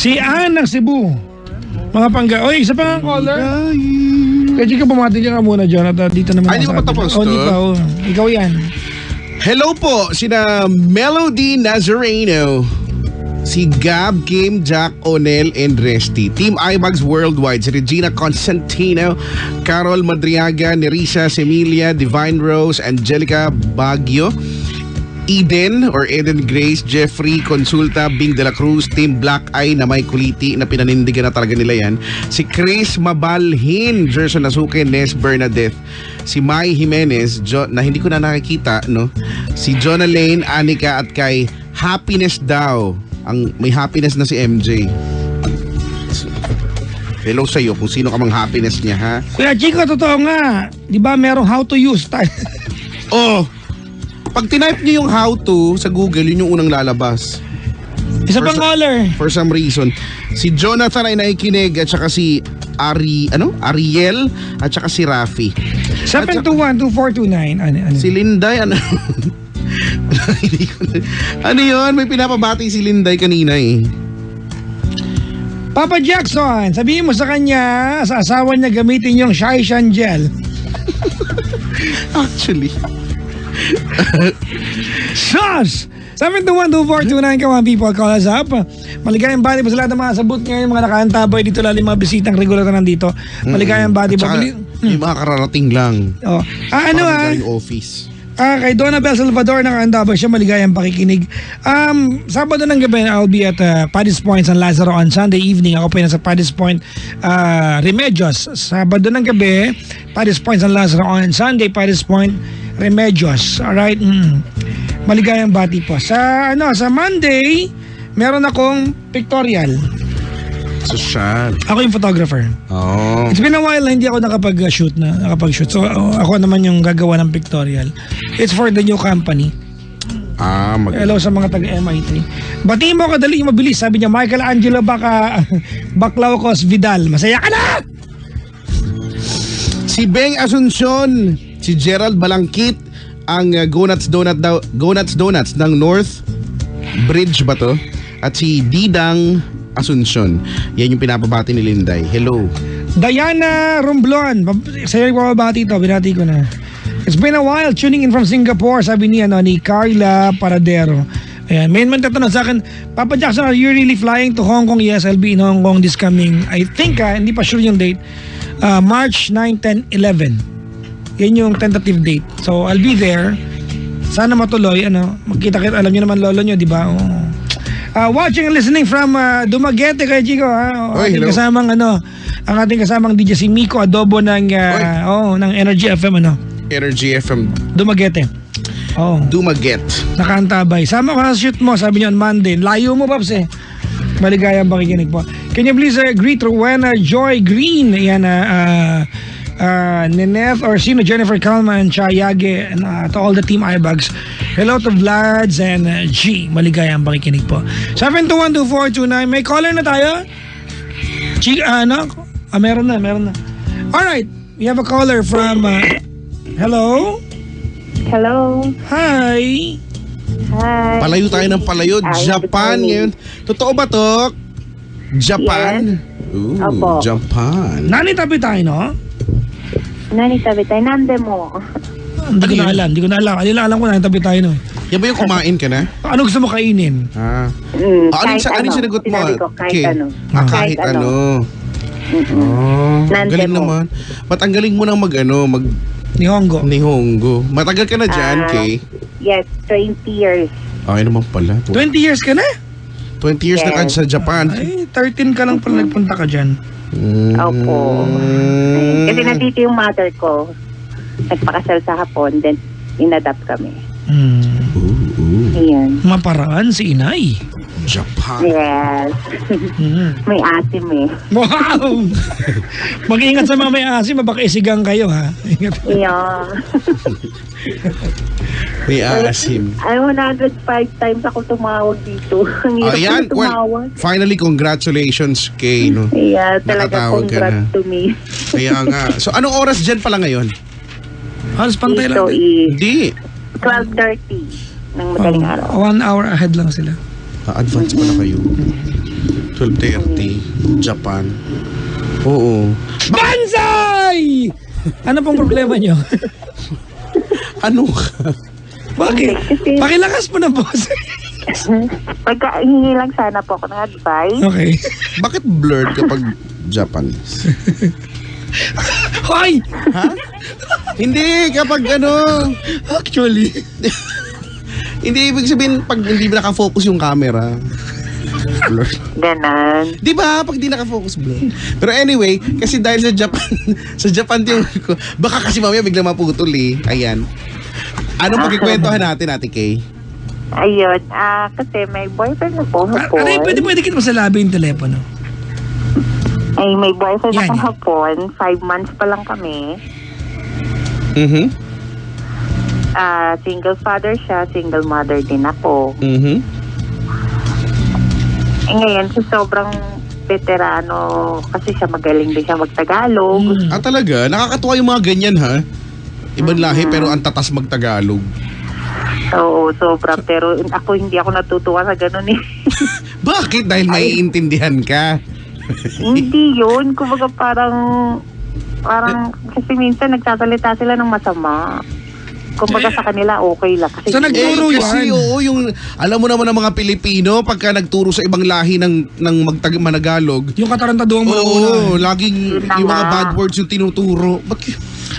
Si Ann ng Cebu. Mga pangga. Oy, isa pa nga caller. Kaya ka bumati ka muna, Jonathan. Dito naman. Ay, di mo pa tapos to? Di pa. Oh. Ikaw yan. Hello po, sina Melody Nazareno, si Gab, Kim, Jack, Onel, and Resty. Team iBags Worldwide, si Regina Constantino, Carol Madriaga, Nerissa Semilia, Divine Rose, Angelica Baguio, Eden Grace, Jeffrey Consulta, Bing de la Cruz, Team Black Eye na may kuliti na pinanindigan na talaga nila yan. Si Chris Mabalhin, Gerson Nasuke, Nes Bernadette, si Mai Jimenez, na hindi ko na nakikita, no? Si Jonah Lane, Anika at kay Happiness daw. May happiness na si MJ. Hello sa'yo kung sino ka mang happiness niya, ha? Kuya Chico, totoo nga. Di ba merong how to use tayo? Oh! Pag tinype niyo yung how to sa Google, yun yung unang lalabas. Isa pang caller. For some reason. Si Jonathan ay nakikinig at saka si Ariel at saka si Rafi. 721-2429. Ano? Si Linday, ano? Ano yun? May pinapabati si Linday kanina eh. Papa Jackson, sabihin mo sa kanya, sa asawa niya gamitin yung Shaishan gel. Actually. Sus! 721-2429, come on people, call us up. Maligayang body po sa lahat ng mga sabot ngayon, mga nakaantabay dito, lalo yung mga bisitang regular na nandito. Maligayang body po. Yung mga kararating lang. Oh. Galing office. Kay Donabel Salvador, nakaandabay siya, maligayang pakikinig. Sabado ng gabi, I'll be at Paddy's Point San Lazaro on Sunday evening. Ako pa yun sa Paddy's Point Remedios. Sabado ng gabi, Paddy's Point San Lazaro on Sunday, Paddy's Point Remedios. Alright? Maligayang bati po. Sa Monday, meron akong pictorial. Social. Ako yung photographer. Oh. It's been a while na hindi ako nakapag-shoot. So ako naman yung gagawa ng pictorial. It's for the new company. Hello sa mga taga-MIT. Batiin mo kadali mabilis. Sabi niya, Michael Angelo Baclaocos Vidal. Masaya ka na! Si Beng Asuncion, si Gerald Balangkit, ang Go Nuts Donuts ng North Bridge ba to? At si Didang Asuncion. Yan yung pinapabati ni Linday. Hello. Diana Romblon. Sa'yo yung pababati ito. Binati ko na. It's been a while tuning in from Singapore. Sabi ni Carla Paradero. Ayan. May tatanong sa akin, Papa Jackson, are you really flying to Hong Kong? Yes, I'll be in Hong Kong this coming, I think, hindi pa sure yung date. March 9, 10, 11. Yan yung tentative date. So, I'll be there. Sana matuloy. Magkita-kita. Alam nyo naman lolo nyo, di ba? Watching and listening from Dumaguete kay Chico. Ating kasamang ang ating kasamang DJ si Miko Adobo ng Energy FM Energy FM Dumaguete. Dumaguete. Nakaantabay. Sama ko sa shoot mo, sabi niyo on Monday. Layo mo, Paps eh. Maligayang pakikinig po. Can you please greet Rowena Joy Green? Yan Neneth Orsino, Jennifer Calma, and Chayage, and to all the team iBags. Hello to Vlads and G. Maligayang pakikinig po. 721-2429. May caller na tayo? Meron na. Alright, we have a caller from hello? Hello. Hi. Palayo tayo ng palayo. Japan ngayon. Totoo ba to? Japan? Yes. Ooh, Opo. Japan. Nani tabi tayo, no? Nani tabi tayo? Nande mo. Hindi ko na alam. Alam ko na tabi tayo, no? Yan ba yung kumain ka na? Ano gusto mo kainin? Kahit anong sinagot mo? Sinabi ko, kahit ano. Kahit ano. Nande Galing mo. naman. Ba't ang galing mo nang Nihongo. Nihongo. Matagal ka na dyan, Kay? Yes, 20 years. Okay naman pala. 20 years ka na? 20 years na ka sa Japan. Ay, 13 ka lang pala nagpunta ka dyan. Opo. Kasi nandito yung mother ko. Nagpakasal sa Hapon, then inadapt kami. Ayan. Maparaan si inay. Japan. Yes. May asim eh. Wow! Mag-ingat sa mga may asim, baka isigang kayo, ha? Ingat. Yeah. May asim. Ay, 105 times ako tumawag dito. Ang hirap Ayan, ko tumawag. finally, congratulations, Kay. No? Yeah, talaga Nakatawag ka congrats na. to me. Kaya nga. So, anong oras dyan pala ngayon? Halos pantay Dito lang. is Hindi. 12:30 ng madaling araw. 1 hour ahead lang sila. Advance pala kayo. 12:30, Japan. Oo. Banzai! Ano pong problema nyo? Ano ka? Bakit? Kasi- Pakilakas mo na, boss. Pagkahingi lang sana po ako ng advice. Okay. Bakit blurred kapag Japanese? Hoy! Ha? Hindi, kapag Actually. hindi ibig sabihin pag hindi nakafocus yung camera. Blurred. Ganon. Di ba? Pag di nakafocus, blurred. Pero anyway, kasi dahil sa Japan, sa Japan yung ko, baka kasi mamaya biglang maputol eh. Ayan. Anong pagkikwentuhan natin, Ate Kay? Ayun, kasi may boyfriend na po hapon. Aray, pwede kita masalabi yung telepono. Ay, may boyfriend Yan. akong hapon. 5 months pa lang kami. Mhm. Single father siya, single mother din ako. Mhm. Ngayon, sobrang veterano kasi siya magaling din siya mag-Tagalog. Ah, talaga? Nakakatuwa yung mga ganyan, ha? Ibang lahi pero ang tatas mag-Tagalog. Oo, sobra. Pero hindi ako natutuwa sa ganun eh. Bakit? Dahil maiintindihan ka. Hindi yun. Kumbaga parang kasi minsan nagsasalita sila ng masama. Kumbaga sa kanila okay lang. Kasi So, nagturo Kasi yan. oo, alam mo naman ng mga Pilipino, pagka nagturo sa ibang lahi ng Managalog, Yung katarantaduang mo oo, una. laging Yun na yung mga nga. bad words yung tinuturo.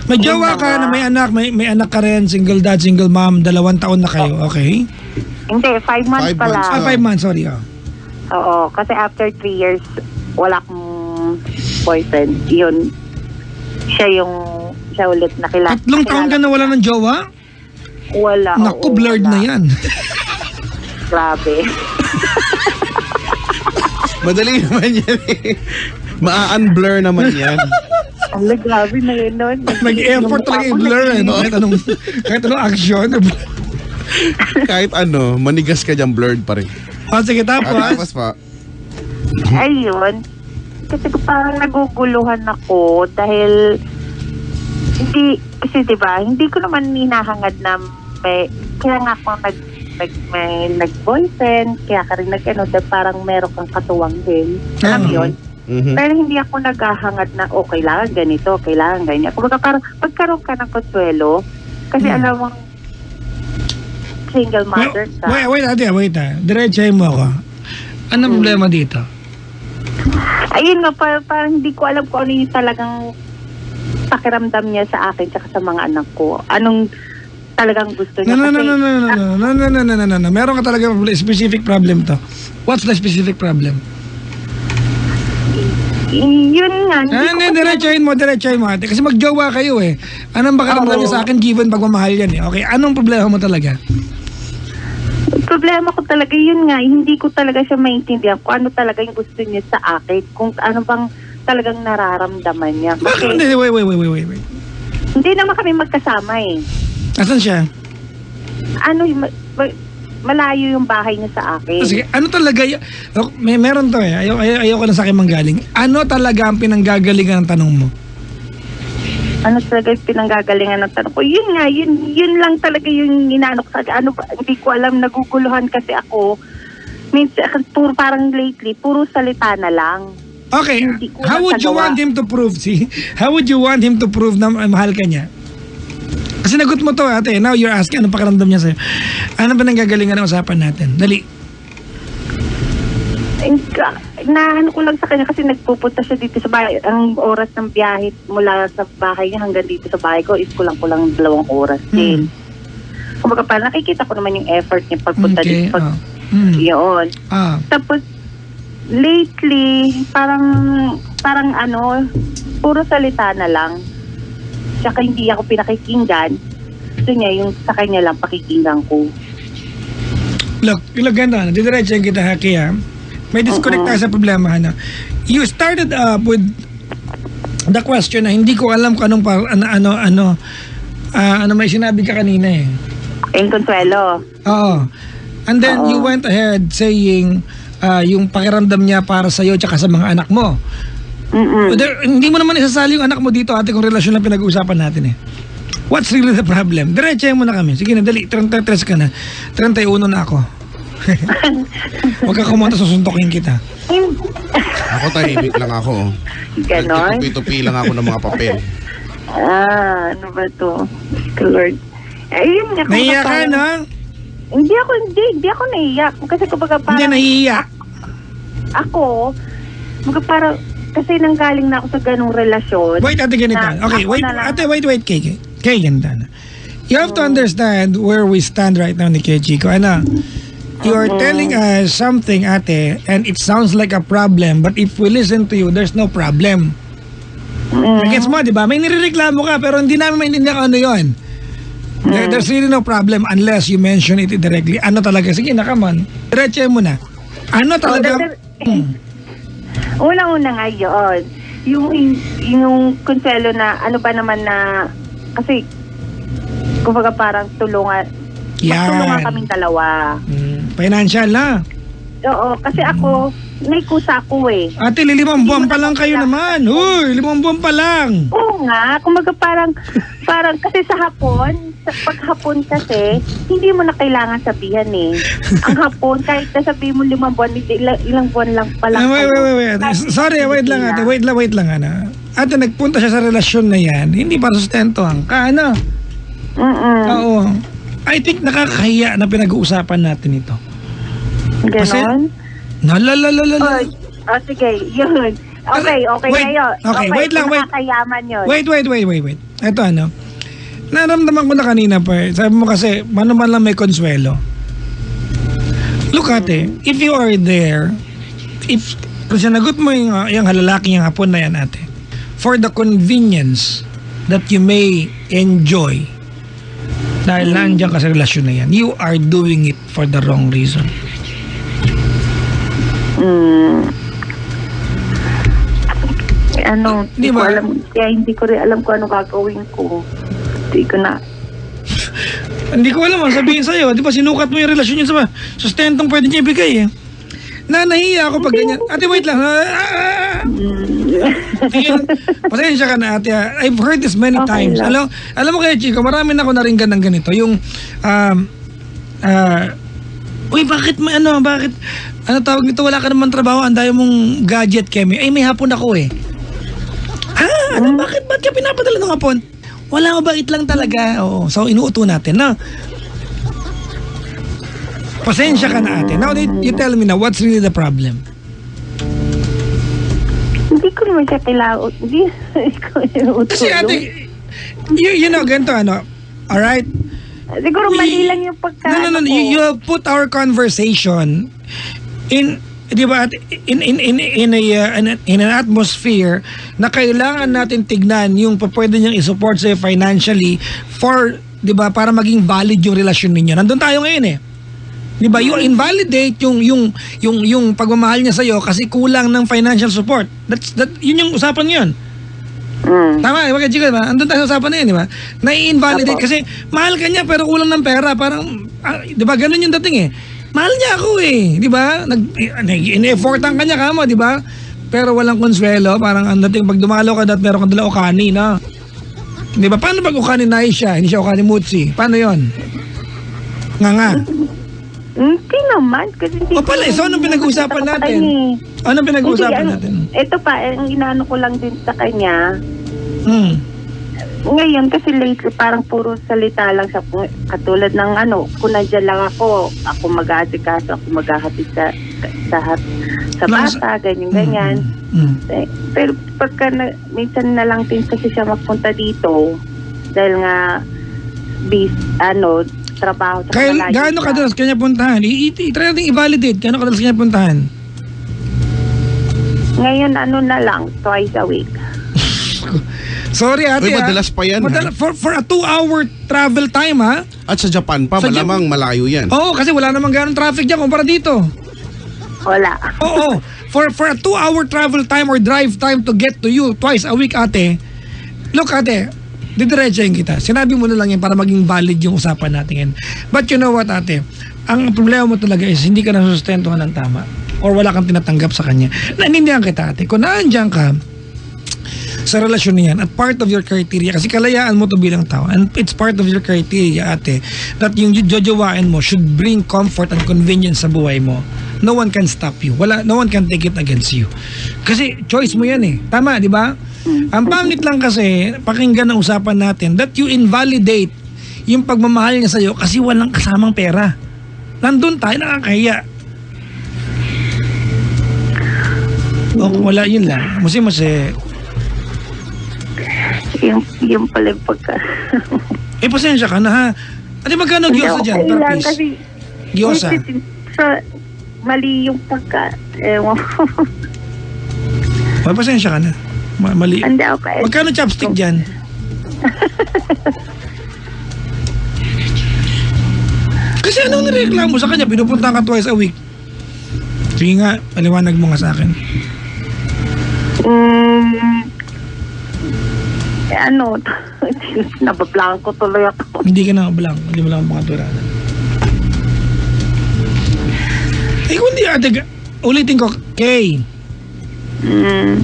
May jowa ka na may anak, may anak ka rin, single dad, single mom, 2 taon na kayo, okay? Hindi, 5 months 5 pa months. lang. 5 months, sorry. Oo, kasi after 3 years, wala akong boyfriend. Yun, siya ulit nakilala. 3 taon ka na wala ng jowa? Wala. Naku, oo, blurred wala. na yan. Grabe. Madali naman yan eh. Ma-unblur naman yan. Ang grabe na yun nun. Nag-effort talaga i-blur eh. No? Kahit anong action. Kahit manigas ka dyan, blurred pa rin. Sige, tapos. Tapos pa. Ayun. Kasi parang naguguluhan ako dahil kasi 'di ba, hindi ko naman hinahangad na kaya nga ako may nag-boyfriend, kaya ka rin dahil parang meron kang katuwang din. Alam mo yun? Mhm. Pero hindi ako naghahangad na kailangan ganito, kailangan ganyan. Kumbaga parang pagkaroon ka ng konsuelo, kasi alam mo, single mother ka. Wait. Diretsahin mo ako. Anong problema dito? Ayun nga, parang hindi ko alam kung ano yung talagang pakiramdam niya sa akin tsaka sa mga anak ko. Anong talagang gusto niya. No. Meron ka talaga specific problem to. What's the specific problem? Yun nga. Diretsahin mo ate. Kasi magjowa kayo eh. Anong pakiramdam niya sa akin given pagmamahal yan eh. Okay, anong problema mo talaga? Problema ko talaga yun nga, hindi ko talaga siya maintindihan kung ano talaga yung gusto niya sa akin, kung ano bang talagang nararamdaman niya. Bakit? Kasi Wait. hindi naman kami magkasama eh. Asan siya? Malayo yung bahay niya sa akin. Sige, ano talaga meron to eh. Ayoko na sa akin manggaling. Ano talaga ang pinanggagalingan ng tanong mo? Ano talaga yung pinanggagalingan ng tanong ko? Yun nga, yun lang talaga yung inaano ko sa hindi ko alam, naguguluhan kasi ako. Minsan, parang lately, puro salita na lang. Okay, Hindi ko how would you nagagawa. want him to prove? How would you want him to prove na mahal ka niya? Kasi nagot mo to ate, now you're asking ano pakiramdam niya sa'yo. Ano ba nanggagalingan ng usapan natin? Dali. Naano ko lang sa kanya kasi nagpupunta siya dito sa bahay. Ang oras ng biyahe mula sa bahay niya hanggang dito sa bahay ko is kulang 2 oras din. Kumbaga parang nakikita ko naman yung effort niya pagpunta Okay, dito. Yun. Tapos lately, parang puro salita na lang. Tsaka hindi ako pinakikinggan. Gusto niya yung sa kanya lang pakikinggan ko. Look, ganda. Didiretsahin kita haki ha. May disconnect tayo sa problema na. You started with the question na hindi ko alam kung ano may sinabi ka kanina eh. Yung Consuelo. Oo. And then you went ahead saying yung pakiramdam niya para sa iyo tsaka sa mga anak mo. Hindi mo naman isasali yung anak mo dito ate kung relasyon lang pinag-uusapan natin eh. What's really the problem? Diretsahin mo na kami. Sige na, dali. 33 ka na. 31 na ako. Huwag ka kumunta, susuntokin kita. Ako tahimik lang ako. Ganon? Nagtutupi lang ako ng mga papel. Ano ba to? Lord. Ayun nga. Nahiya ka, no? Hindi ako naiyak. Kasi kumbaga Hindi, parang nahiya. ako, kumbaga parang, kasi nanggaling na ako sa ganong relasyon. Wait, ate, ganito. na Okay, ako wait, na lang- ate, wait, Kay. Kay, ganito na. You have to understand where we stand right now ni Kay Chico. Ano? You are telling us something, ate, and it sounds like a problem, but if we listen to you, there's no problem. Gets mo, di ba? May nirereklamo ka, pero hindi namin maintindihan kung ano yun. There's really no problem unless you mention it directly. Ano talaga? Sige na, come on. Diretso mo na. Ano talaga? Unang-una nga yun. Yung konselo na ano ba naman na, kasi kumbaga parang tulungan. Magtulungan kaming dalawa. Financial na. Oo, kasi ako, may kusa ako eh. Ate, 5 buwan pa lang kayo naman. Uy, 5 buwan pa lang. Oo nga, kumbaga parang kasi sa hapon, sa paghapon kasi, hindi mo na kailangan sabihan eh. Ang hapon, kahit nasabihin mo 5 buwan, hindi, ilang buwan lang pala. Wait. Sorry, wait lang ate. Wait lang ano. Ate, nagpunta siya sa relasyon na yan. Hindi para sustentuhan ka, ano? Oo. I think nakakahiya na pinag-uusapan natin ito. Ganon? Nalalala. Sige, yun. Okay Wait, ngayon. okay, wait lang, wait. Nakakayaman yun. Wait. Ito ano. Naramdaman ko na kanina pa eh. Sabi mo kasi, mano man lang may konsuelo. Look ate, if you are there, kung sinagot mo yung halalaki yung hapon na yan ate, for the convenience that you may enjoy, dahil nandiyan ka sa relasyon na yan, you are doing it for the wrong reason. Hindi ko alam. Kaya hindi ko rin alam kung ano gagawin ko. Hindi ko na. Hindi ko alam ang sabihin sa'yo. Di ba sinukat mo yung relasyon niya sa sustentong pwede niya ibigay eh. Nahiya ako pag ganyan. Ate, wait lang. Pasensya ka na ate. I've heard this many times. Alam mo kaya Chico, marami na ako naringgan ng ganito. Yung, uy, bakit ano tawag nito, wala ka naman trabaho, ang dami mong gadget, Kemi. Ay, may hapon ako eh. Bakit ka pinapadala ng hapon? Wala, mabait lang talaga. Oo, so inuuto natin, no? Pasensya ka na ate. Now, you tell me now, what's really the problem? Hindi ko naman siya kailangan. Hindi ko inuuto. Kasi ate, you know, ganito ano, alright? Siguro mali lang yung pagkaano No. ko. You have put our conversation in, di ba, in an atmosphere na kailangan natin tignan yung pwede niyang i-support sa'yo financially for, di ba, para maging valid yung relasyon ninyo. Nandun tayo ngayon eh. Di ba, you invalidate yung pagmamahal niya sa'yo kasi kulang ng financial support. Yun yung usapan yun. Tama, wag ka Chico, diba? Andun tayo sa usapan na yun, di ba? Nai-invalidate kasi mahal ka niya pero kulang ng pera. Parang, di ba, ganun yung dating eh. Mahal niya ako eh, di ba? In-effortan ka niya kamo, di ba? Pero walang konsuelo. Parang ang dating pag dumalo ka meron kang dala ukani, no? Di ba? Paano pag ukani na siya? Hindi siya ukani mutsi. Paano yon? Nga. Hindi naman. Kasi O pala, so anong pinag-uusapan natin? Anong pinag-uusapan natin? Ito pa, ang inaano ko lang din sa kanya, ngayon kasi lately parang puro salita lang sa katulad ng kung nandiyan lang ako mag-aasikaso, ako maghahatid sa bata, ganyan. Pero pagka minsan na lang din kasi siya magpunta dito dahil nga trabaho sa malayo. Gaano kadalas kanya puntahan? I-try natin i-validate. Gaano kadalas kanya puntahan? Ngayon na lang, twice a week. Sorry ate. Uy, madalas pa yan, For a 2-hour travel time ha? At sa Japan pa, malamang malayo yan. Oo, kasi wala namang ganong traffic dyan kumpara dito. Wala. Oo. For a 2-hour travel time or drive time to get to you twice a week ate. Look ate, didiretsahin kita. Sinabi mo na lang yan para maging valid yung usapan natin yan. But you know what ate? Ang problema mo talaga is hindi ka nasustentuhan ng tama or wala kang tinatanggap sa kanya. Nanindihan kita ate. Kung naandyan ka, sa relasyon niyan at part of your criteria kasi kalayaan mo to bilang tao and it's part of your criteria ate that yung jojowain mo should bring comfort and convenience sa buhay mo. No one can stop you. No one can take it against you. Kasi choice mo yan eh. Tama, di ba? Ang pangit lang kasi, pakinggan ang usapan natin that you invalidate yung pagmamahal niya sa'yo kasi walang kasamang pera. Nandun tayo, nakakahiya. Wala, yun lang. Masi. Yung pala yung pagka... Pasensya ka na ha. Ate, magkano gyoza dyan per piece? Kasi, Gyoza. Mali yung pagka... Ewan ko. Pasensya ka na. Mali. Hindi, okay. Magkano chopstick dyan? Kasi anong nireklamo sa kanya? Pinupunta ka twice a week. Sige nga, paliwanag mo nga sa akin. Nabablanko tuloy ako. Hindi ka na blank. Hindi mo lang makaturanan. Kundi ate, ulitin ko, Kay.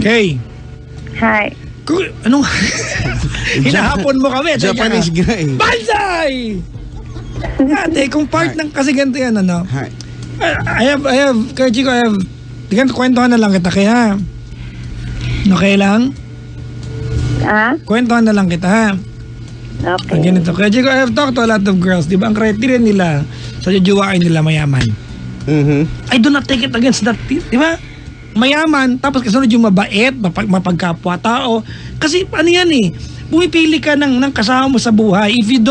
Kay. Hi. Anong... Hinahapon mo kami. Japanese guy. Banzai! Ate, kung part ng kasi ganito yan, ano? Hi. I have, Kaya Chico, Digan, kwentuhan na lang kita, kaya. Okay lang? Kwentuhan na lang kita, ha? Okay. Ganito. Kaya Chico, I have talked to a lot of girls. Di ba, ang criteria nila, sa jujuwain nila mayaman. I do not take it against that, di ba? Mayaman, tapos kasunod yung mabait, mapagkapwa-tao. Kasi ano yan eh, pumipili ka ng kasama mo sa buhay. If you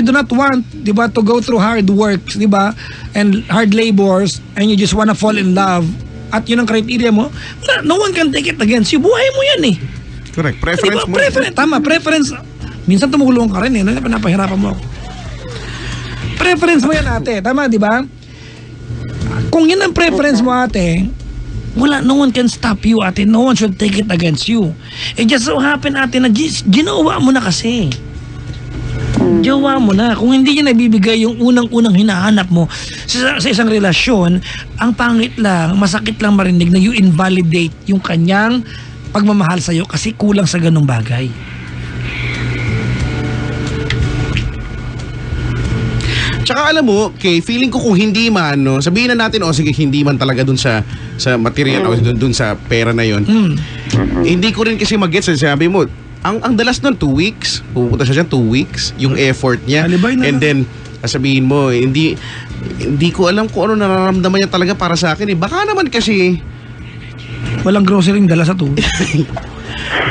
do not want, di ba, to go through hard works, di ba, and hard labors, and you just wanna fall in love, at yun ang criteria mo, no one can take it against you. Buhay mo yan eh. Correct. Preference diba? mo. Tama, preference. Minsan tumulong ka rin eh, napahirapan mo ako. Preference mo yan ate, tama di ba? Kung yan ang preference mo ate, no one can stop you ate, no one should take it against you. It just so happen ate na ginawa mo na kasi. Jowa mo na. Kung hindi niya nabibigay yung unang-unang hinahanap mo sa isang relasyon, ang pangit lang, masakit lang marinig na you invalidate yung kanyang pagmamahal sa'yo kasi kulang sa ganung bagay. Tsaka alam mo, okay, feeling ko kung hindi man, no, sabihin na natin, sige, hindi man talaga dun sa material o dun sa pera na yon. Hindi ko rin kasi mag-gets, sabi mo, ang dalas nun, 2 weeks, pupunta siya 2 weeks, yung effort niya. And then, sabihin mo, hindi ko alam kung ano nararamdaman niya talaga para sa akin. Baka naman kasi, walang grocery dala sa tubig.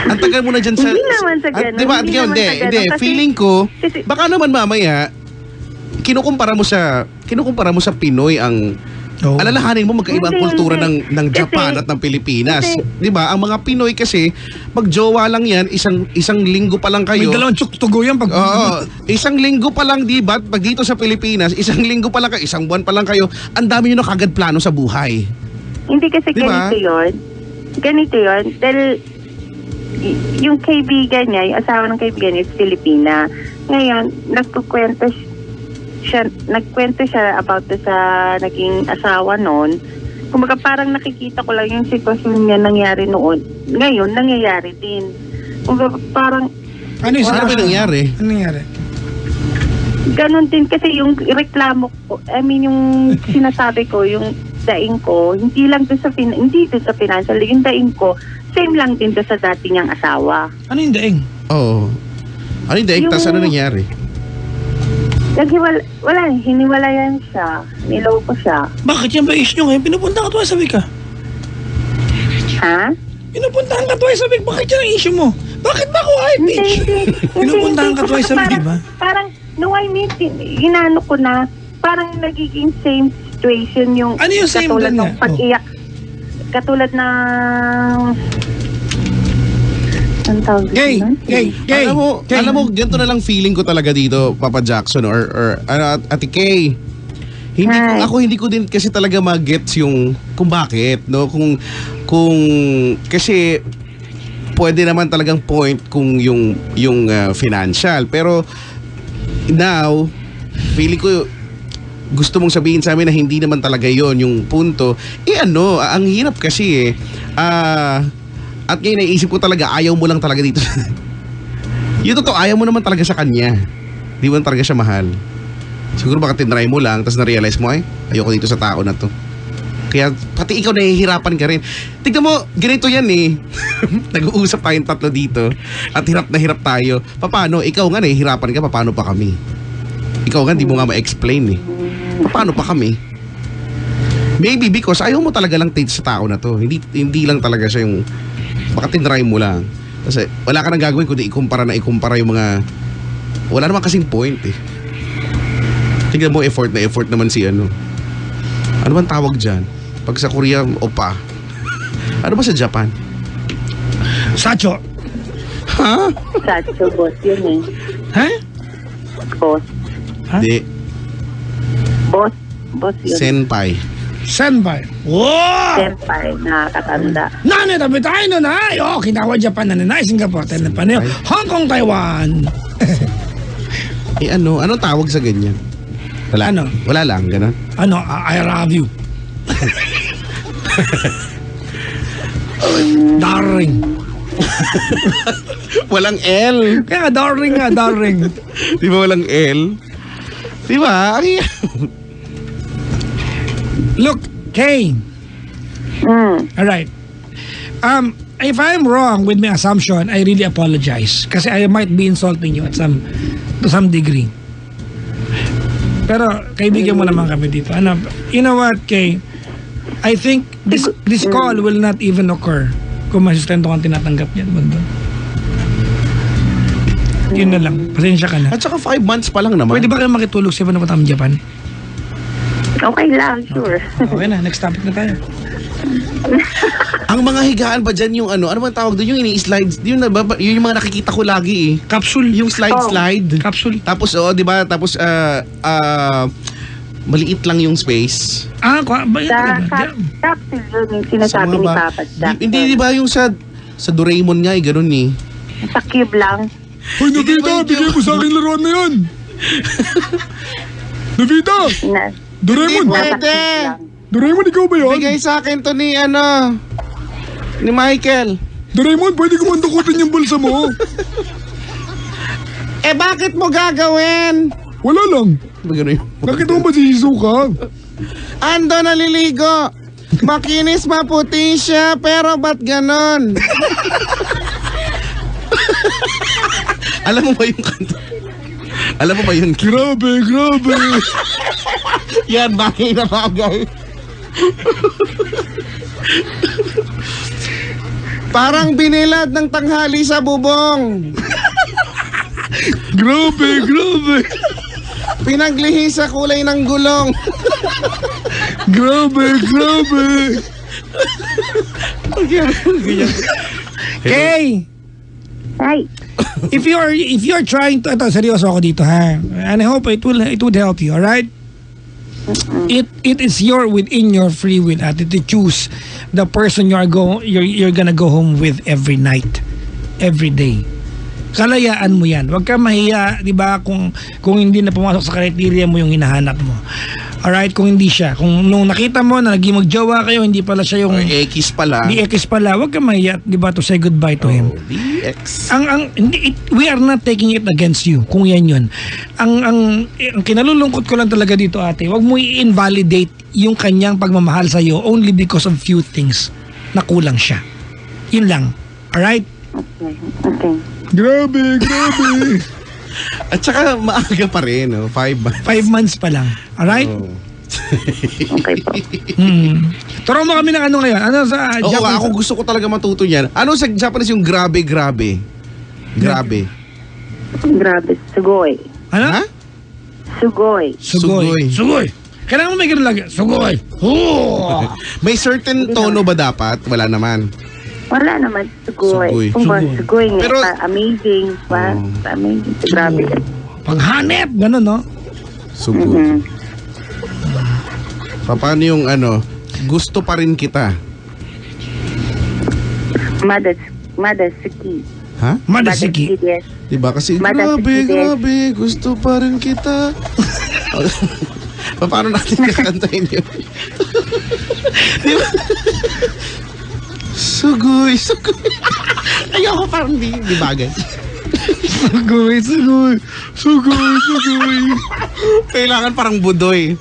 ang tagal mo na dyan sa... Hindi naman sa ganun. Diba? Hindi. Kasi, Feeling ko, baka naman mamaya, kinukumpara mo sa Pinoy ang alalahanin mo magkaiba ang kultura ng Japan at ng Pilipinas. 'Di ba? Ang mga Pinoy kasi magjowa lang 'yan, isang linggo pa lang kayo. May dalawang tsuktugo yan pag isang linggo pa lang, 'di ba? Pag dito sa Pilipinas, isang linggo pa lang kayo, isang buwan pa lang kayo, ang dami niyo na kagad plano sa buhay. Hindi kasi diba? Ganito 'yon. Dahil yung kaibigan niya, yung asawa ng kaibigan niya is Pilipina. Ngayon, nagkwento siya about sa naging asawa noon. Kumbaga parang nakikita ko lang yung sitwasyon niya nangyari noon. Ngayon, nangyayari din. Kumbaga parang... Ano yung nangyari? Ano nangyari? Ganon din kasi yung reklamo ko, yung sinasabi ko, yung daing ko, hindi lang doon sa financial, yung daing ko, same lang din doon sa dati niyang asawa. Ano yung daing? Oo. Ano yung daing? Tas ano nangyari? Hiniwalayan siya. Niloko siya. Bakit yan ba issue nyo ngayon? Pinupunta ka twice a week ka? Ha? Pinupuntahan ka twice a week. Bakit yan ang issue mo? Bakit ba ako high pitch? Pinupuntahan ka twice a week, di ba? Parang, no I mean, ginano ko na, parang nagiging same situation yung... Ano yung same katulad doon ng nga? pag-iyak. Katulad ng... Gay. Alam mo, ganito na lang feeling ko talaga dito, Papa Jackson or Ate Kay. Hindi ko din kasi talaga mag-gets yung kung bakit, no? Kung kasi pwede naman talagang point kung yung financial, pero now feeling ko gusto mong sabihin sa amin na hindi naman talaga yon yung punto. Ang hirap kasi At ngayon naisip ko talaga, ayaw mo lang talaga dito. Yung totoo, ayaw mo naman talaga sa kanya. Di mo talaga siya mahal. Siguro baka tinry mo lang, tapos na-realize mo, ay, ayoko dito sa tao na to. Kaya pati ikaw nahihirapan ka rin. Tignan mo, ganito yan eh. Nag-uusap tayong tatlo dito at hirap na hirap tayo. Paano? Ikaw nga nahihirapan ka, paano pa kami? Ikaw nga, di mo nga ma-explain eh. Paano pa kami? Maybe because ayaw mo talaga lang sa tao na to. Hindi lang talaga siya yung baka tinry mo lang. Kasi wala ka nang gagawin kundi ikumpara yung mga wala naman kasing point eh. Tingnan mo, effort naman si ano. Ano bang tawag dyan? Pag sa Korea, opa. Ano ba sa Japan? Sacho. Ha? Sacho, boss yun eh. Ha? Boss. Ha? Di. Boss yun. Senpai. Senpai. Wow! Senpai, nakakatanda. Nani, tabi tayo nun ha? Oh, Okinawa, Japan, nanay, Singapore, Thailand, Hong Kong, Taiwan. Anong tawag sa ganyan? Wala. Ano? Wala lang, gano'n. I love you. Darling. Walang L. Kaya darling. Di ba walang L? Di ba? Look, Kay. Alright. If I'm wrong with my assumption, I really apologize. Kasi I might be insulting you to some degree. Pero kaibigan mo naman kami dito. You know what, Kay? I think this call will not even occur kung masustento kang tinatanggap niyan, mundo. Yun na lang. Pasensya ka na. At saka 5 months pa lang naman. Pwede ba kayo makitulog sa Panapatang Japan? Okay lang, sure. Okay na, next topic na tayo. Ang mga higaan ba dyan yung ano bang tawag doon? Yung ini-slides, yun yung mga nakikita ko lagi eh. Capsule. Yung slide. Capsule. Tapos di ba? Tapos maliit lang yung space. Ba yun Sa talaga? capsule yun yung sinasabi ni Papa Jack. Hindi di ba yung sa Doraemon nga eh, ganun eh. Sa cube lang. Hoy, Navita, bigay mo sa akin laruan na yan. Navita! Na, Doraemon! Hindi nasa pwede. cube lang. Doraemon, ikaw ba yun? Bigay sa akin to ni ni Michael. Doraemon, pwede ko mandukutin yung bulsa mo. Bakit mo gagawin? Wala lang. Ba ganun yung... Nakita mo ba si Shizuka? Ando naliligo. Makinis maputi siya, pero ba't ganon? Alam mo ba yung kanta? Alam mo ba yun? Grabe. Yan, bagay na bagay. Parang binilad ng tanghali sa bubong. Grabe. Pinaglihi sa kulay ng gulong. Grabe. Kay! Ay, If you're trying to, ito, seryoso ako dito ha, and I hope it would help you, alright? It is within your free will to choose the person you're gonna go home with every night, every day. Kalayaan mo yan. Huwag ka mahiya, di ba, kung hindi na pumasok sa criteria mo yung hinahanap mo. Alright, kung hindi siya. Kung nung nakita mo na naging magjowa kayo, hindi pala siya yung... X pala. DX pala. Huwag ka mahiya, di ba, to say goodbye to him. DX. We are not taking it against you kung yan yun. Ang kinalulungkot ko lang talaga dito, ate, huwag mo i-invalidate yung kanyang pagmamahal sa'yo only because of few things na kulang siya. Yun lang. Alright? okay. Grabe. At saka maaga pa rin, 5 months. 5 months pa lang. Alright? Oh. Okay po. Turo mo kami ng ano ngayon. Ano sa Oo, Japanese? ako gusto ko talaga matuto niyan. Ano sa Japanese yung grabe? Grabe. Grabe. Sugoi. Ano? Ha? Sugoi. Sugoi. Kailangan mo may ganun lagi. Sugoi. May certain tono ba dapat? Wala naman. Wala naman. Sugoi. Sugoi nga. Pero- Amazing. Amazing. Grabe. Panghanep. Ganun, no? Sugoi. Paano yung gusto pa rin kita? Madasuki. Ha? Madasiki. Yes. Diba? Kasi Madasuki grabe, gusto pa rin kita. Paano natin kakantahin yun? Diba? Sugoy. Ayoko parang di bagay. Sugoy. Kailangan parang budoy.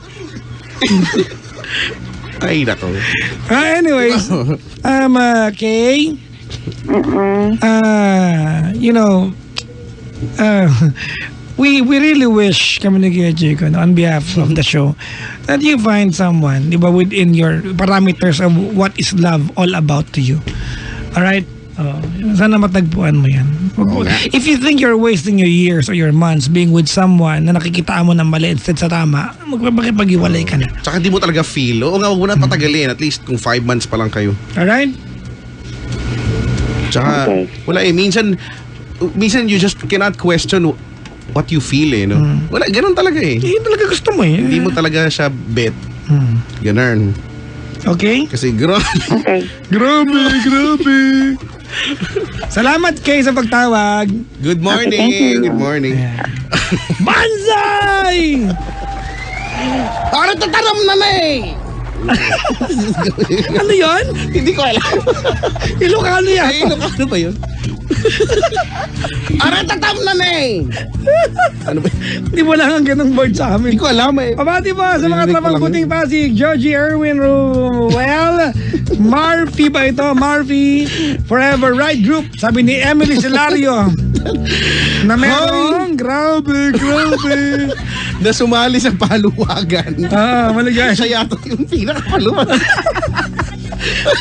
Ay, nako. Anyways, Kay, you know, we really wish kami ni Kuya Jacob on behalf of the show that you find someone, di ba, within your parameters of what is love all about to you. Alright? Sana matagpuan mo yan. If you think you're wasting your years or your months being with someone na nakikitaan mo ng mali instead sa tama, magpapag-iwalay ka na. Tsaka di mo talaga feel. O nga, huwag mo na patagalin. At least kung 5 months pa lang kayo. Alright? Tsaka, wala eh. Minsan you just cannot question what you feel eh. No? Wala, ganun talaga eh. Hindi talaga gusto mo eh. Hindi mo talaga siya bet. Ganun. Okay? Kasi grabe. Okay. Grabe. Salamat Kay sa pagtawag. Good morning. Okay, thank you. Good morning. Banzai! Ano tataram na may? Ano yun? Hindi ko alam. Ilocano yan? Ay, ano ba yun? Ano tatam na may? Ano ba? Hindi mo lang ang ganong board sa amin. Hindi ko alam eh. Pabati po sa mga Narinig ko trabang lang puting Pasig, Georgie Erwin Ruel, Marfy ba ito? Marfy, Forever Right Group, sabi ni Emily Silario. Na merong, grabe. Na sumali sa paluwagan. Maligay. Siya yata yung pinakapaluwag.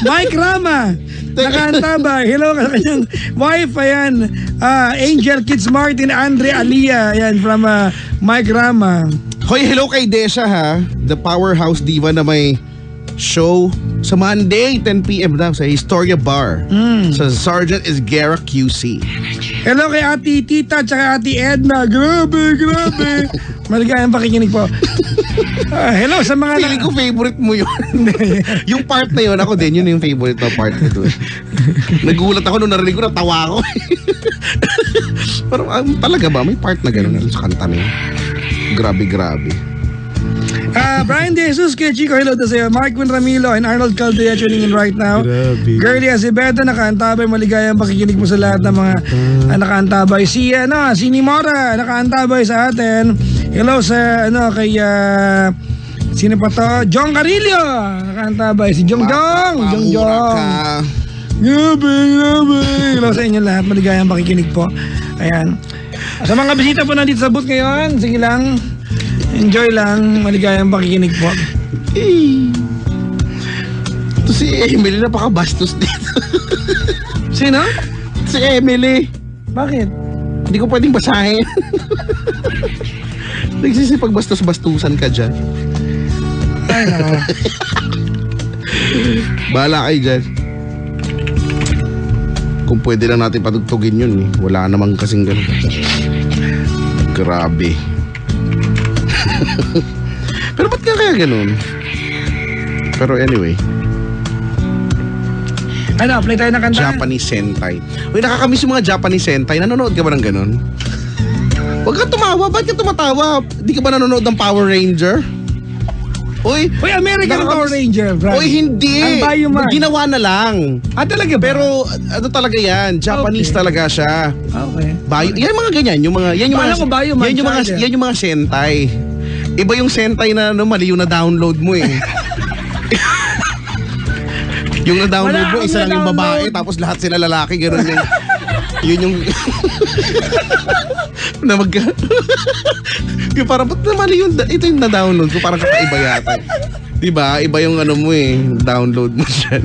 Mike Rama, nakaantabay. Hello ka sa kanyang wife, ayan. Angel Kids Martin, Andre Alia, ayan, from Mike Rama. Hoy, hello kay Desha ha. The powerhouse diva na may show sa Monday, 10 p.m. daw sa Historia Bar. Sa Sergeant Esguerra QC. Hello kay Ate Tita at Ate Edna. Grabe. Maligayang pakikinig po. Hello sa mga... Feeling ko favorite mo yun. Yung part na yun, ako din, yun yung favorite na part nito. Nagulat ako nung narinig ko, natawa ako. Parang talaga ba? May part na gano'n sa kanta na yun. Grabe. Brian De Jesus, kay Chico, hello to sa'yo. Marquin Ramilo and Arnold Caldea tuning in right now. Grabe. Girlie Azevedo, nakaantabay. Maligayang pakikinig mo sa lahat ng mga nakaantabay. Si Nimora, nakaantabay sa atin. Hello sa, kay, sino pa to? Jong Carillo, nakaantabay. Si Jong. Grabe. Hello sa inyo lahat. Maligayang pakikinig po. Ayan. Sa mga bisita po nandito sa booth ngayon, sige lang. Enjoy lang. Maligayang pakikinig po. Ito si Emily, napakabastos dito. Sino? Si Emily. Bakit? Hindi ko pwedeng basahin. Nagsisipagbastos-bastusan ka dyan. Ay, nako. Bahala kayo dyan. Kung pwede lang natin patugtugin yun eh. Wala namang kasing ganun. Grabe. Pero ba't nga kaya ganun? Pero anyway. Play tayo ng kanta. Japanese Sentai. Uy, nakakamiss yung mga Japanese Sentai. Nanonood ka ba ng ganun? Huwag ka tumawa. Ba't ka tumatawa? Di ka ba nanonood ng Power Ranger? Uy, American Power Ranger, bro. Uy, hindi. Ang Bioman. Ginawa na lang. Talaga ba? Pero ano talaga yan? Japanese talaga siya. Okay. Yan mga ganyan, yan yung Paano mga ko Bioman, Charger? yan yung mga Sentai. Iba yung Sentai na mali yung na-download mo eh. Yung na-download mo, isa lang yung babae, tapos lahat sila lalaki, gano'n yung... Yun yung... na yung parang, ba't naman ito yung na-download ko, parang kakaiba yata. Diba? Iba yung mo download mo dyan.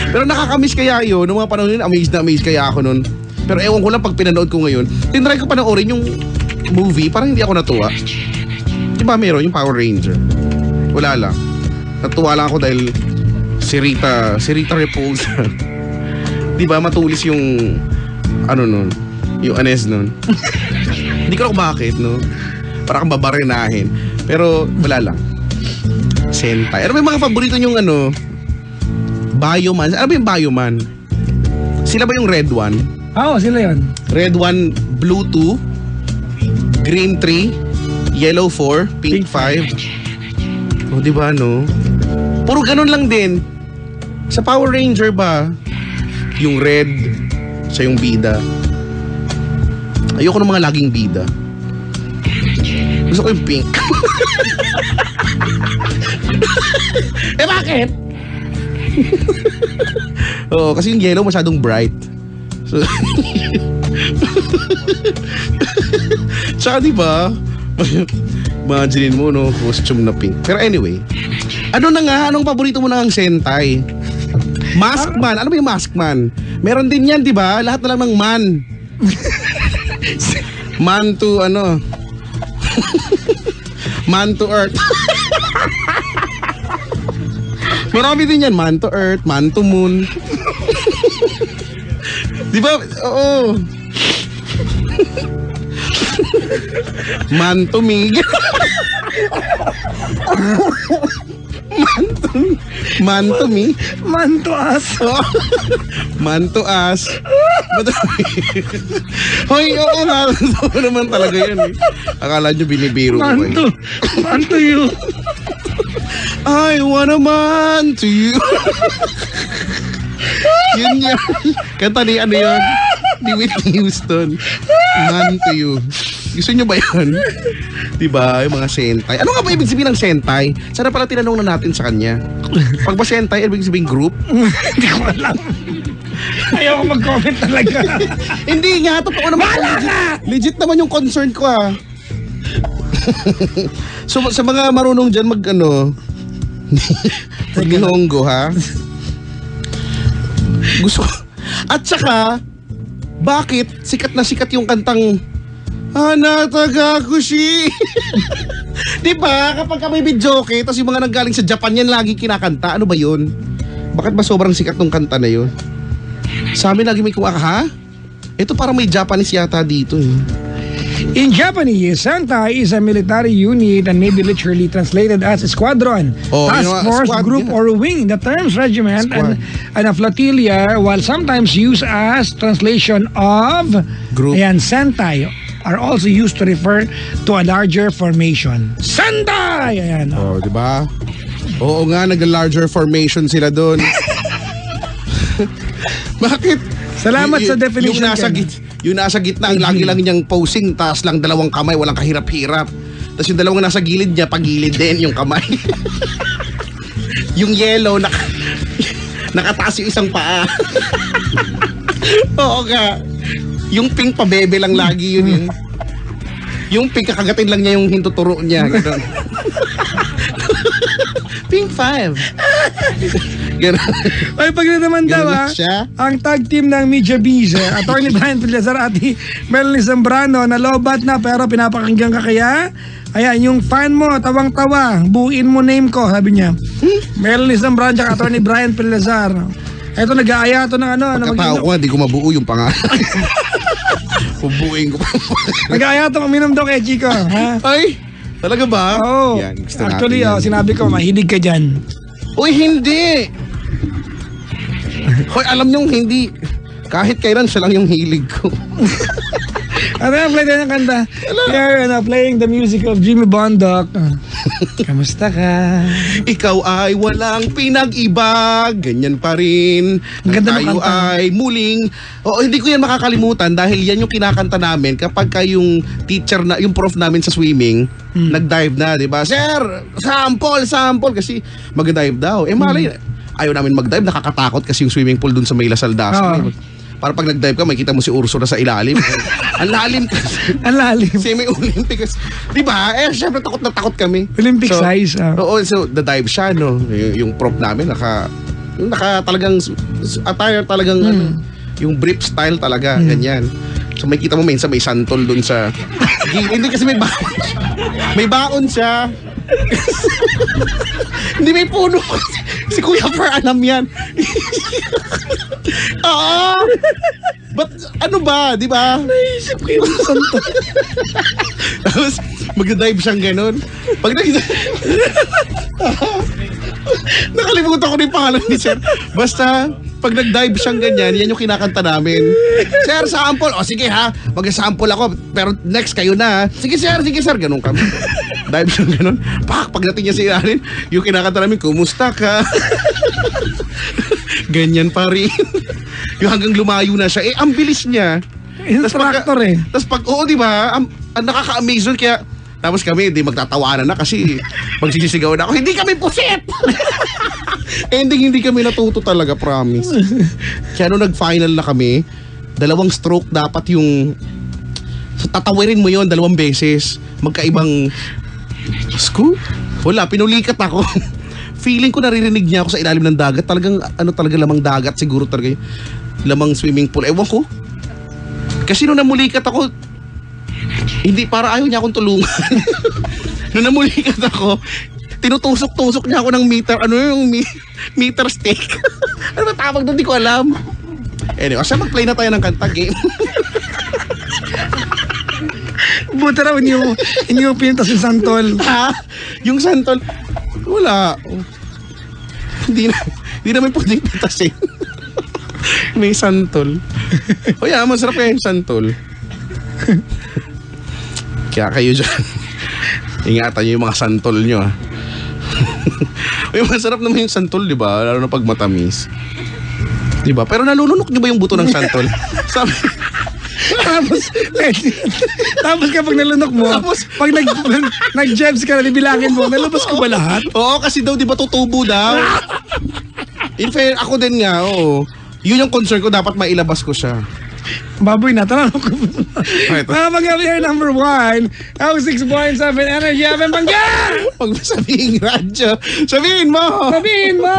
Pero nakakamiss kaya yun, noong mga panahon yun, amazed kaya ako nun. Pero ewan ko lang, pag pinanood ko ngayon, tinry ko panoorin yung movie, parang hindi ako natuwa. Diba meron yung Power Ranger? Wala lang. Natuwa lang ako dahil si Rita Repulsa. Diba matulis yung nun, yung Anes nun. Hindi ko alam bakit, no? Para kang babarinahin. Pero wala lang. Sentai. Ano ba yung mga paborito yung Bioman? Ano ba yung Bioman? Sila ba yung red one? Oo, sila yun. Red 1, blue 2, green 3, yellow 4, pink 5. O, diba, no? Puro ganun lang din. Sa Power Ranger ba? Yung red, siya yung bida. Ayoko ng mga laging bida. Gusto ko yung pink. Bakit? Oo, kasi yung yellow masyadong bright. So, tsaka diba, imagine mo, no, costume na pink. Pero anyway, ano na nga, anong paborito mo na ang Sentai? Maskman, ano ba yung Maskman? Meron din yan, diba? Lahat na lang ng man. Man to, ano, man to earth. Marami din yan, man to earth, man to moon. Diba? Oo. Man to me. Man to me. Man to us. Oh. Man to us. Hoy, oo nga. Oo naman talaga yan eh. Akala nyo binibiro ko eh. Man to you. I want a man to you. Yun yan. Kanta ni ano yun? Ni Whitney Houston. Man to you. Gusto nyo ba yan? Diba? Yung mga Sentai. Ano nga ba ibig sabihin ng Sentai? Sana pala tinanong na natin sa kanya. Pag ba Sentai, ibig sabihin group? Hindi ko alam. Ayaw ko mag-comment talaga. Hindi nga. Totoo naman. Legit naman yung concern ko ah. So sa mga marunong dyan mag ano Nihongo ha. Gusto ko. At saka bakit sikat na sikat yung kantang Hanatagakushi? Diba? Kapag may videoke, tapos yung mga nanggaling sa Japan yan lagi kinakanta. Ano ba yun? Bakit ba sobrang sikat ng kanta na yun? Sa amin lagi may kumaka, ha? Ito parang may Japanese yata dito eh. In Japanese, Sentai is a military unit and may be literally translated as a squadron, Oh, task force, squad, group, yeah. or wing. The terms regiment Squad. and a flotilla, while sometimes used as translation of Group. ayan, Sentai, are also used to refer to a larger formation. Sentai! Ayan. Oh, di ba? Oo nga, nag-larger formation sila doon. Bakit? Salamat sa definition, Ken. Yung nasa gitna, ang lagi lang niyang posing, taas lang dalawang kamay, walang kahirap-hirap. Tapos yung dalawang nasa gilid niya, pagilid din yung kamay. Yung yellow, nakataas yung isang paa. Oo nga. Yung pink pabebe lang lagi yun eh. Yung pink kakagatin lang niya yung hintuturo niya. Ganun. Pink 5. Ganun. Ay, pag naman daw Ganun siya. ang tag team ng Media Bees, Attorney Brian Pilazar at Melanie Zambrano, nalobat na pero pinapakinggan ka kaya? Ayan, yung fan mo, tawang-tawa, buuin mo name ko, sabi niya. Melanie Zambrano at Attorney Brian Pilazar. Ito, nag-aaya to ng ano. Pagkatao ko, hindi ko mabuo yung pangalan. Pubuin ko pa. Nag-aaya to, uminom daw kay Chico. Ha? Ay, talaga ba? Oo. Yan, gusto Actually, natin yan. sinabi ko, mahilig ka dyan. Uy, hindi! Hoy, alam niyong hindi. Kahit kailan siya lang yung hilig ko. At play tayo ng kanta. Here, playing the music of Jimmy Bondoc. Kamusta ka? Ikaw ay walang pinag-iba, ganyan pa rin. Ang ganda ng Tayo kanta. ay muling. Oo, hindi ko yan makakalimutan dahil yan yung kinakanta namin kapag yung teacher na, yung prof namin sa swimming, nag-dive na, di ba? Sir, sample, kasi mag-dive daw. Malay, ayaw namin mag-dive, nakakatakot kasi yung swimming pool dun sa may Lasal Dasma. Para pag nag-dive ka, makikita mo si Urso na sa ilalim. Ang lalim kasi. Ang lalim. Semi-Olympic. Di ba? Syempre takot na takot kami. Olympic size. Oo, so the-dive siya, no? Yung prop namin, naka talagang attire talagang ano, yung brief style talaga, ganyan. So may kita mo minsan may santol dun sa hindi kasi may baon siya. May baon siya. Hindi may puno. Si Kuya Per alam yan. Oo. But ano ba, di ba? Naisip ko yung santo. Tapos mag-dive siyang ganun. Pag nakalimutan ko na yung pangalan ni Sir. Basta pag nag-dive siyang ganyan, yan yung kinakanta namin. Sir, sample. O sige ha, mag-sample ako. Pero next kayo na ha. Sige sir, ganun kami. Dive siyang ganun. Pagdating niya sa ilalim, yung kinakanta namin, kumusta ka? Ganyan pa rin. Yung hanggang lumayo na siya. Ang bilis niya. Instructor Tapos pag, oo, di ba? Ang nakaka-amaze nun. Kaya, tapos kami, di magtatawanan na kasi magsisisigaw na ako, hindi kami puset! Ending, hindi kami natuto talaga, promise. Kaya nung nag-final na kami, 2 stroke dapat yung... So, tatawirin mo yon 2 beses. Magkaibang... Scoop? Wala, pinulikat ako. Feeling ko naririnig niya ako sa ilalim ng dagat. Talagang, talaga lamang dagat siguro talaga yung lamang swimming pool. Ewan ko. Kasi nung namulikat ako, hindi, para ayaw niya akong tulungan. Nung namulikat ako, tinutusok-tusok niya ako ng meter, meter stick. Ano ba tawag doon? Di ko alam. Anyway, siya mag-play na tayo ng kanta game. Buta raw, hindi mo pintas yung santol. Ha? Yung santol? Wala. Hindi naman pwedeng pitasin. May santol. O yan, masarap kaya yung santol. Kaya kayo dyan, ingatan nyo yung mga santol nyo, ha. Uy, masarap naman yung santol, di ba? Lalo na pag matamis. Di ba? Pero nalulunok nyo ba yung buto ng santol? Sabi, tapos kapag nalunok mo, pag nag-jebs ka na, bibilangin mo, nalabas ko ba lahat? oo, kasi daw, di ba, tutubo daw. In fair, ako din nga, oo. Yun yung concern ko, dapat mailabas ko siya. Baboy na, tanong ko. Mga pag-gabi here, number 1, 6.7 Energy, Aven Bangga! Pag sabihin radyo, sabihin mo! Sabihin mo!